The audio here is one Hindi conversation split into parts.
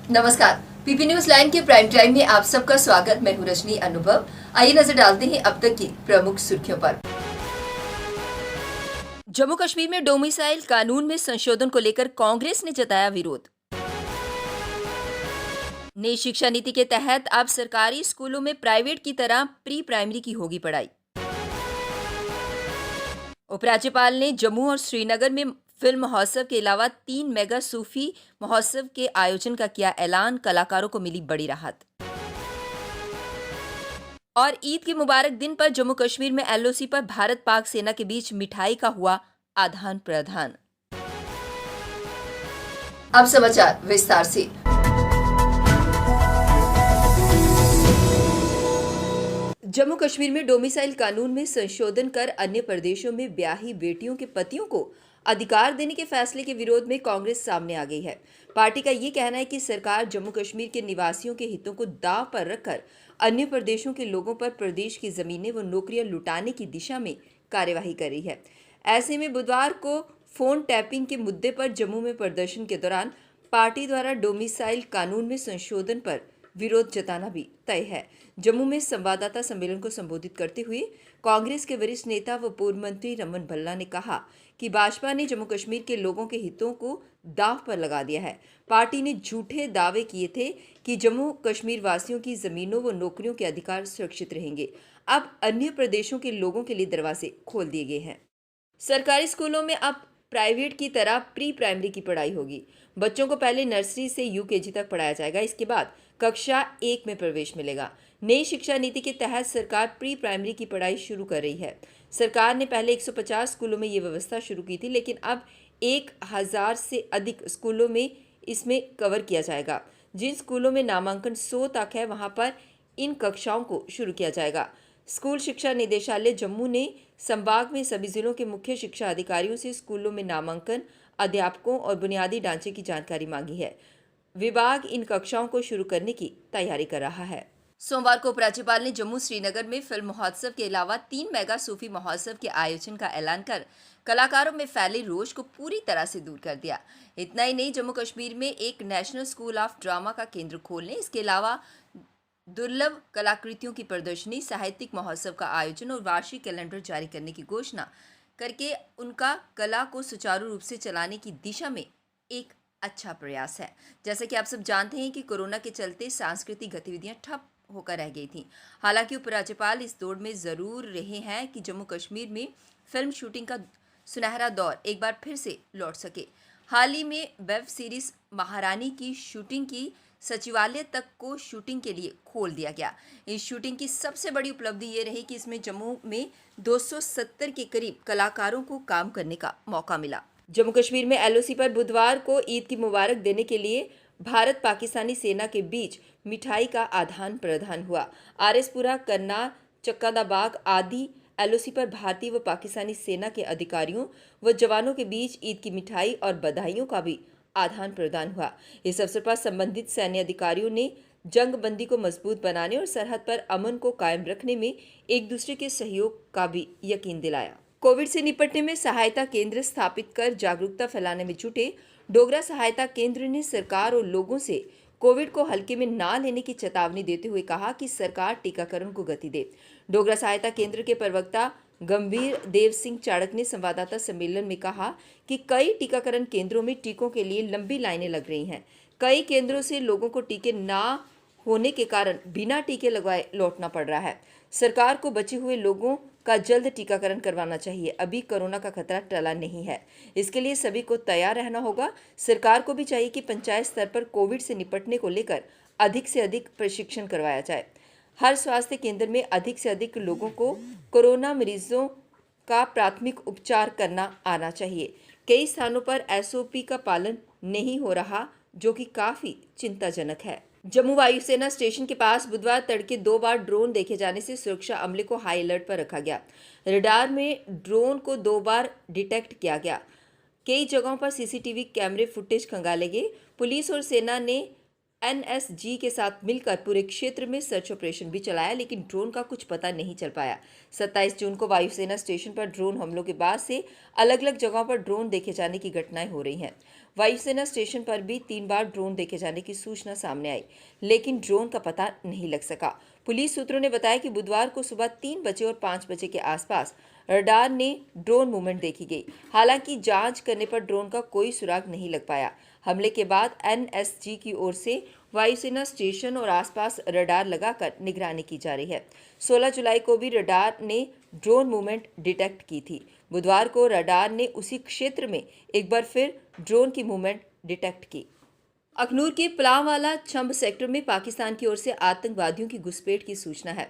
नमस्कार। पीपी न्यूज लाइन के प्राइम टाइम में आप सबका स्वागत। मैं हूं रजनी अनुभव। आइए नजर डालते हैं अब तक की प्रमुख सुर्खियों पर। जम्मू कश्मीर में डोमिसाइल कानून में संशोधन को लेकर कांग्रेस ने जताया विरोध। नई शिक्षा नीति के तहत अब सरकारी स्कूलों में प्राइवेट की तरह प्री प्राइमरी की होगी पढ़ाई। उपराज्यपाल ने जम्मू और श्रीनगर में फिल्म महोत्सव के अलावा 3 मेगा सूफी महोत्सव के आयोजन का किया ऐलान। कलाकारों को मिली बड़ी राहत। और ईद के मुबारक दिन पर जम्मू कश्मीर में एलओसी पर भारत पाक सेना के बीच मिठाई का हुआ आदान प्रदान। अब समाचार विस्तार से। जम्मू कश्मीर में डोमिसाइल कानून में संशोधन कर अन्य प्रदेशों में ब्याही बेटियों के पतियों को अधिकार देने के फैसले के विरोध में कांग्रेस सामने आ गई है। पार्टी का ये कहना है कि सरकार जम्मू कश्मीर के निवासियों के हितों को दांव पर रखकर अन्य प्रदेशों के लोगों पर प्रदेश की जमीनें व नौकरियां लुटाने की दिशा में कार्यवाही कर रही है। ऐसे में बुधवार को फोन टैपिंग के मुद्दे पर जम्मू में प्रदर्शन के दौरान पार्टी द्वारा डोमिसाइल कानून में संशोधन पर विरोध जताना भी तय है। जम्मू में संवाददाता सम्मेलन को संबोधित करते हुए कांग्रेस के वरिष्ठ नेता व पूर्व मंत्री रमन भल्ला ने कहा कि भाजपा ने जम्मू कश्मीर के लोगों के हितों को दांव पर लगा दिया है। पार्टी ने झूठे दावे किए थे कि जम्मू कश्मीर वासियों की जमीनों व नौकरियों के अधिकार सुरक्षित रहेंगे। अब अन्य प्रदेशों के लोगों के लिए दरवाजे खोल दिए गए हैं। सरकारी स्कूलों में अब प्राइवेट की तरह प्री प्राइमरी की पढ़ाई होगी। बच्चों को पहले नर्सरी से यूकेजी तक पढ़ाया जाएगा। इसके बाद कक्षा 1 में प्रवेश मिलेगा। नई शिक्षा नीति के तहत सरकार प्री प्राइमरी की पढ़ाई शुरू कर रही है। सरकार ने पहले 150 स्कूलों में ये व्यवस्था शुरू की थी, लेकिन अब 1000 से अधिक स्कूलों में इसमें कवर किया जाएगा। जिन स्कूलों में नामांकन 100 तक है, वहां पर इन कक्षाओं को शुरू किया जाएगा। स्कूल शिक्षा निदेशालय जम्मू ने संभाग में सभी जिलों के मुख्य शिक्षा अधिकारियों से स्कूलों में नामांकन, अध्यापकों और बुनियादी ढांचे की जानकारी मांगी है। विभाग इन कक्षाओं को शुरू करने की तैयारी कर रहा है। सोमवार को उपराज्यपाल ने जम्मू श्रीनगर में फिल्म महोत्सव के अलावा 3 मेगा सूफी महोत्सव के आयोजन का ऐलान कर कलाकारों में फैले रोष को पूरी तरह से दूर कर दिया। इतना ही नहीं, जम्मू कश्मीर में एक नेशनल स्कूल ऑफ ड्रामा का केंद्र खोलने, इसके अलावा दुर्लभ कलाकृतियों की प्रदर्शनी, साहित्यिक महोत्सव का आयोजन और वार्षिक कैलेंडर जारी करने की घोषणा करके उनका कला को सुचारू रूप से चलाने की दिशा में एक अच्छा प्रयास है। जैसा कि आप सब जानते हैं कि कोरोना के चलते सांस्कृतिक गतिविधियां ठप होकर रह गई थी। हालांकि उपराज्यपाल इस दौड़ में जरूर रहे हैं कि जम्मू कश्मीर में फिल्म शूटिंग का सुनहरा दौर एक बार फिर से लौट सके। हाल ही में वेब सीरीज महारानी की शूटिंग की सचिवालय तक को शूटिंग के लिए खोल दिया गया। इस शूटिंग की सबसे बड़ी उपलब्धि ये रही कि इसमें जम्मू में 270 के करीब कलाकारों को काम करने का मौका मिला। जम्मू कश्मीर में एलओसी पर बुधवार को ईद की मुबारक देने के लिए भारत पाकिस्तानी सेना के बीच मिठाई का आदान प्रदान हुआ। आरएसपुरा, करनाल, चक्कादाबाग आदि एलओसी पर भारतीय व पाकिस्तानी सेना के अधिकारियों व जवानों के बीच ईद की मिठाई और बधाइयों का भी आदान प्रदान हुआ। इस अवसर पर संबंधित सैन्य अधिकारियों ने जंगबंदी को मजबूत बनाने और सरहद पर अमन को कायम रखने में एक दूसरे के सहयोग का भी यकीन दिलाया। कोविड से निपटने में सहायता केंद्र स्थापित कर जागरूकता फैलाने में जुटे डोगरा सहायता केंद्र ने सरकार और लोगों से कोविड को हल्के में ना लेने की चेतावनी देते हुए कहा कि सरकार टीकाकरण को गति दे। डोगरा सहायता केंद्र के प्रवक्ता गंभीर देव सिंह चाड़क ने संवाददाता सम्मेलन में कहा कि कई टीकाकरण केंद्रों में टीकों के लिए लंबी लाइनें लग रही हैं। कई केंद्रों से लोगों को टीके ना होने के कारण बिना टीके लगवाए लौटना पड़ रहा है। सरकार को बचे हुए लोगों का जल्द टीकाकरण करवाना चाहिए। अभी कोरोना का खतरा टला नहीं है, इसके लिए सभी को तैयार रहना होगा। सरकार को भी चाहिए कि पंचायत स्तर पर कोविड से निपटने को लेकर अधिक से अधिक प्रशिक्षण करवाया जाए। हर स्वास्थ्य केंद्र में अधिक से अधिक लोगों को कोरोना मरीजों का प्राथमिक उपचार करना आना चाहिए। कई स्थानों पर एसओपी का पालन नहीं हो रहा, जो कि काफी चिंताजनक है। जम्मू वायुसेना स्टेशन के पास बुधवार तड़के 2 बार ड्रोन देखे जाने से सुरक्षा अमले को हाई अलर्ट पर रखा गया। रडार में ड्रोन को 2 बार डिटेक्ट किया गया। कई जगहों पर सीसीटीवी कैमरे फुटेज खंगाले गए। पुलिस और सेना ने एनएसजी के साथ मिलकर पूरे क्षेत्र में सर्च ऑपरेशन भी चलाया, लेकिन ड्रोन का कुछ पता नहीं चल पाया। 27 जून को वायुसेना स्टेशन पर ड्रोन हमलों के बाद से अलग अलग जगहों पर ड्रोन देखे जाने की घटनाएं हो रही हैं। वायुसेना स्टेशन पर भी 3 बार ड्रोन देखे जाने की सूचना सामने आई, लेकिन ड्रोन का पता नहीं लग सका। पुलिस सूत्रों ने बताया कि बुधवार को सुबह 3 बजे और 5 बजे के आसपास रडार ने ड्रोन मूवमेंट देखी गई। हालांकि जांच करने पर ड्रोन का कोई सुराग नहीं लग पाया। हमले के बाद एनएसजी की ओर से वायुसेना स्टेशन और आसपास रडार लगाकर निगरानी की जा रही है। 16 जुलाई को भी रडार ने ड्रोन मूवमेंट डिटेक्ट की थी। बुधवार को रडार ने उसी क्षेत्र में एक बार फिर ड्रोन की मूवमेंट डिटेक्ट की। अखनूर के पलावाला छंब सेक्टर में पाकिस्तान की ओर से आतंकवादियों की घुसपैठ की सूचना है।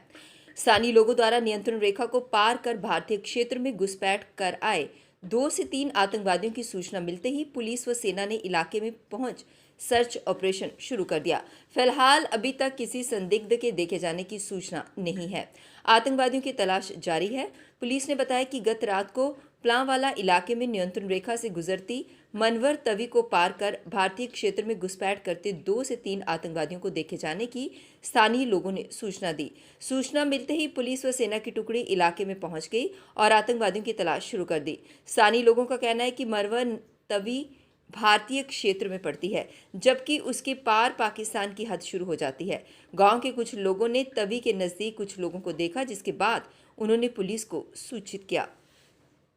स्थानीय लोगों द्वारा नियंत्रण रेखा को पार कर भारतीय क्षेत्र में घुसपैठ कर आए 2 से 3 आतंकवादियों की सूचना मिलते ही पुलिस व सेना ने इलाके में पहुंच सर्च ऑपरेशन शुरू कर दिया। फिलहाल अभी तक किसी संदिग्ध के देखे जाने की सूचना नहीं है। आतंकवादियों की तलाश जारी है। पुलिस ने बताया कि गत रात को प्लांवाला इलाके में नियंत्रण रेखा से गुजरती मनवर तवी को पार कर भारतीय क्षेत्र में घुसपैठ करते 2 से 3 आतंकवादियों को देखे जाने की स्थानीय लोगों ने सूचना दी। सूचना मिलते ही पुलिस व सेना की टुकड़ी इलाके में पहुंच गई और आतंकवादियों की तलाश शुरू कर दी। स्थानीय लोगों का कहना है कि मनवर तवी भारतीय क्षेत्र में पड़ती है, जबकि उसके पार पाकिस्तान की हद शुरू हो जाती है। गांव के कुछ लोगों ने तवी के नजदीक कुछ लोगों को देखा, जिसके बाद उन्होंने पुलिस को सूचित किया।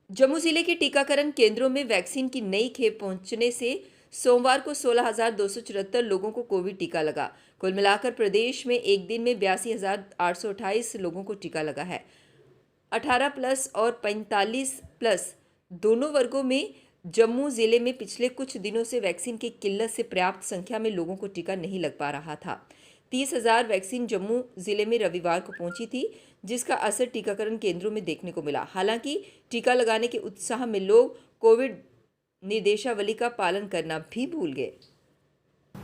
जम्मू जिले के टीकाकरण केंद्रों में वैक्सीन की नई खेप पहुंचने से सोमवार को 16,274 लोगों को कोविड टीका लगा। कुल मिलाकर प्रदेश में एक दिन में 82,828 लोगों को टीका लगा है। 18+ और 45+ दोनों वर्गों में जम्मू जिले में पिछले कुछ दिनों से वैक्सीन की किल्लत से पर्याप्त संख्या में लोगों को टीका नहीं लग पा रहा था। 30,000 वैक्सीन जम्मू जिले में रविवार को पहुंची थी, जिसका असर टीकाकरण केंद्रों में देखने को मिला। हालांकि टीका लगाने के उत्साह में लोग कोविड निर्देशावली का पालन करना भी भूल गए।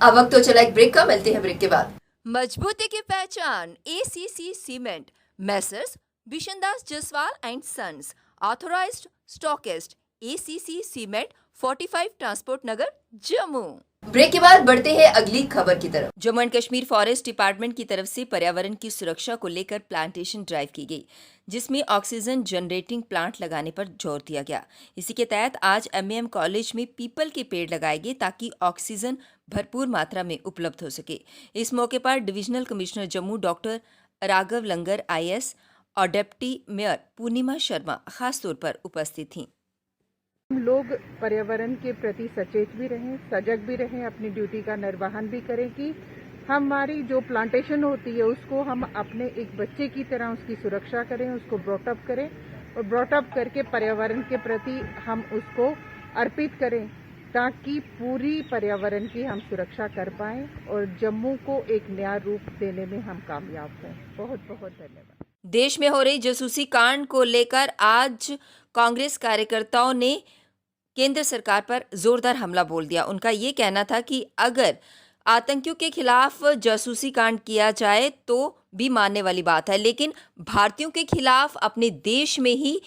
अब वक्त तो चला एक ब्रेक का, मिलते हैं ब्रेक के बाद। मजबूती की पहचान ACC cement, messrs Bishandas Jaswal and sons, authorised stockist, ACC cement, 45 transport Nagar, Jammu. Break के बाद बढ़ते हैं अगली खबर की तरफ। Jammu and Kashmir forest department की तरफ से पर्यावरण की सुरक्षा को लेकर प्लांटेशन ड्राइव की गई, जिसमें ऑक्सीजन जनरेटिंग प्लांट लगाने पर जोर दिया गया। इसी के तहत आज एमएएम कॉलेज में पीपल के पेड़ लगाए गए ताकि ऑक्सीजन भरपूर मात्रा में उपलब्ध हो सके। इस मौके पर divisional commissioner Jammu doctor Raghav Langar IAS और डिप्टी मेयर पूर्णिमा शर्मा खासतौर पर उपस्थित थीं। हम लोग पर्यावरण के प्रति सचेत भी रहें, सजग भी रहें, अपनी ड्यूटी का निर्वहन भी करें कि हमारी जो प्लांटेशन होती है उसको हम अपने एक बच्चे की तरह उसकी सुरक्षा करें, उसको ब्रॉटअप करें और ब्रॉटअप करके पर्यावरण के प्रति हम उसको अर्पित करें ताकि पूरी पर्यावरण की हम सुरक्षा कर पाएं और जम्मू को एक नया रूप देने में हम कामयाब हों। बहुत बहुत धन्यवाद। देश में हो रही जासूसी कांड को लेकर आज कांग्रेस कार्यकर्ताओं ने केंद्र सरकार पर जोरदार हमला बोल दिया। उनका ये कहना था कि अगर आतंकियों के खिलाफ जासूसी कांड किया जाए तो भी मानने वाली बात है, लेकिन भारतीयों के खिलाफ अपने देश में ही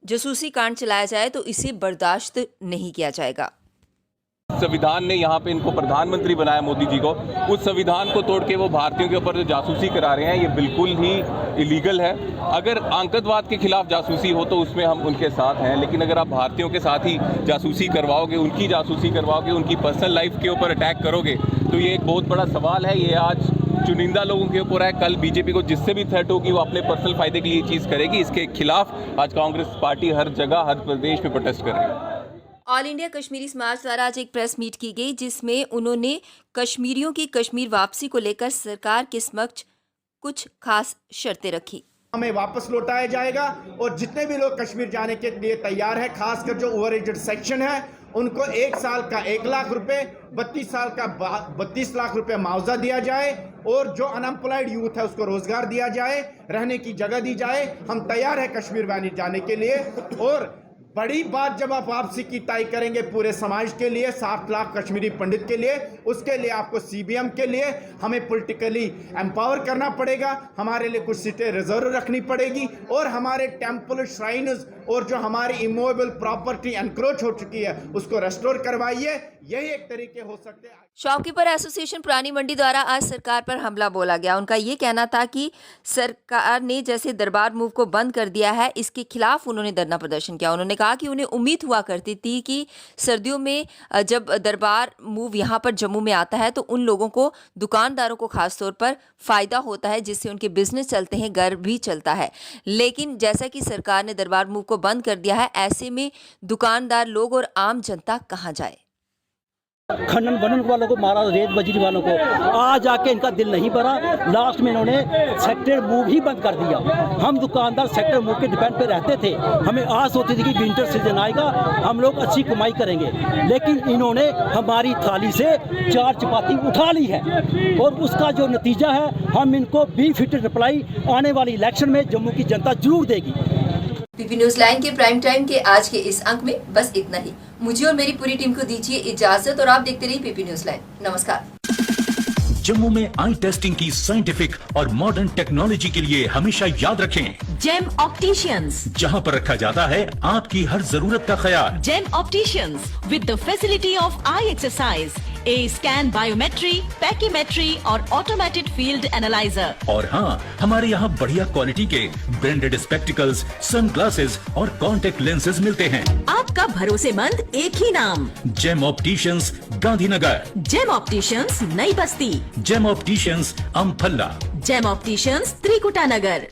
जासूसी कांड चलाया जाए तो इसे बर्दाश्त नहीं किया जाएगा। संविधान ने यहाँ पे इनको प्रधानमंत्री बनाया, मोदी जी को, उस संविधान को तोड़ के वो भारतीयों के ऊपर जो जासूसी करा रहे हैं ये बिल्कुल ही इलीगल है। अगर आतंकवाद के खिलाफ जासूसी हो तो उसमें हम उनके साथ हैं, लेकिन अगर आप भारतीयों के साथ ही जासूसी करवाओगे, उनकी जासूसी करवाओगे, उनकी पर्सनल लाइफ के ऊपर अटैक करोगे तो ये एक बहुत बड़ा सवाल है। ये आज चुनिंदा लोगों के ऊपर है, कल बीजेपी को जिससे भी थ्रेट होगी वो अपने पर्सनल फायदे के लिए चीज़ करेगी। इसके खिलाफ आज कांग्रेस पार्टी हर जगह हर प्रदेश में प्रोटेस्ट कर रही है। ऑल इंडिया कश्मीरी समाज द्वारा आज एक प्रेस मीट की गई, जिसमें उन्होंने कश्मीरियों की कश्मीर वापसी को लेकर सरकार के समक्ष कुछ खास शर्तें रखी। हमें वापस लौटाया जाएगा और जितने भी लोग कश्मीर जाने के लिए तैयार है, खासकर जो ओवर एजेड सेक्शन है, उनको 1 साल का 1 लाख रुपए, 32 साल का 32 लाख रुपए मुआवजा दिया जाए और जो अनएम्प्लॉयड यूथ है उसको रोजगार दिया जाए, रहने की जगह दी जाए। हम तैयार है कश्मीर जाने के लिए। और बड़ी बात जब आप वापसी की तय करेंगे पूरे समाज के लिए, 7 लाख कश्मीरी पंडित के लिए, उसके लिए आपको CBM के लिए हमें पॉलिटिकली एम्पावर करना पड़ेगा, हमारे लिए कुछ सीटें रिजर्व रखनी पड़ेगी और हमारे टेम्पल श्राइन्स और जो हमारी इमूवेबल प्रॉपर्टी एनक्रोच हो चुकी है उसको रेस्टोर करवाइए। यही एक तरीके हो सकते हैं। शॉपकीपर एसोसिएशन पुरानी मंडी द्वारा आज सरकार पर हमला बोला गया। उनका ये कहना था कि सरकार ने जैसे दरबार मूव को बंद कर दिया है, इसके खिलाफ उन्होंने धरना प्रदर्शन किया। उन्होंने कहा कि उन्हें उम्मीद हुआ करती थी कि सर्दियों में जब दरबार मूव यहाँ पर जम्मू में आता है तो उन लोगों को, दुकानदारों को खास तौर पर फायदा होता है, जिससे उनके बिजनेस चलते हैं, घर भी चलता है। लेकिन जैसा कि सरकार ने दरबार मूव को बंद कर दिया है, ऐसे में दुकानदार लोग और आम जनता कहाँ जाए। खनन बनन वालों को मारा, रेत बजरी वालों को, आज आके इनका दिल नहीं भरा। लास्ट में इन्होंने सेक्टर मूव ही बंद कर दिया। हम दुकानदार सेक्टर मूव के डिपेंड पे रहते थे, हमें आस होती थी कि विंटर सीजन आएगा, हम लोग अच्छी कमाई करेंगे, लेकिन इन्होंने हमारी थाली से 4 चपाती उठा ली है और उसका जो नतीजा है, हम इनको बी फिट रिप्लाई आने वाली इलेक्शन में जम्मू की जनता जरूर देगी। पीपी न्यूज लाइन के प्राइम टाइम के आज के इस अंक में बस इतना ही। मुझे और मेरी पूरी टीम को दीजिए इजाजत और आप देखते रहिए पीपी न्यूज लाइन। नमस्कार। जम्मू में आई टेस्टिंग की साइंटिफिक और मॉडर्न टेक्नोलॉजी के लिए हमेशा याद रखें जेम ऑप्टिशियंस, जहां पर रखा जाता है आपकी हर जरूरत का ख्याल। Gem opticians with the facility of eye exercise, A scan, biometry, pachymetry और ऑटोमेटेड फील्ड एनालाइजर। और हाँ, हमारे यहाँ बढ़िया क्वालिटी के ब्रांडेड स्पेक्टिकल्स, सनग्लासेस और कॉन्टेक्ट लेंसेज मिलते हैं। आपका भरोसेमंद एक ही नाम, Gem Opticians, Gandhinagar. Gem Opticians, Nai Basti. Gem Opticians, Amphalla. Gem Opticians, Trikuta नगर।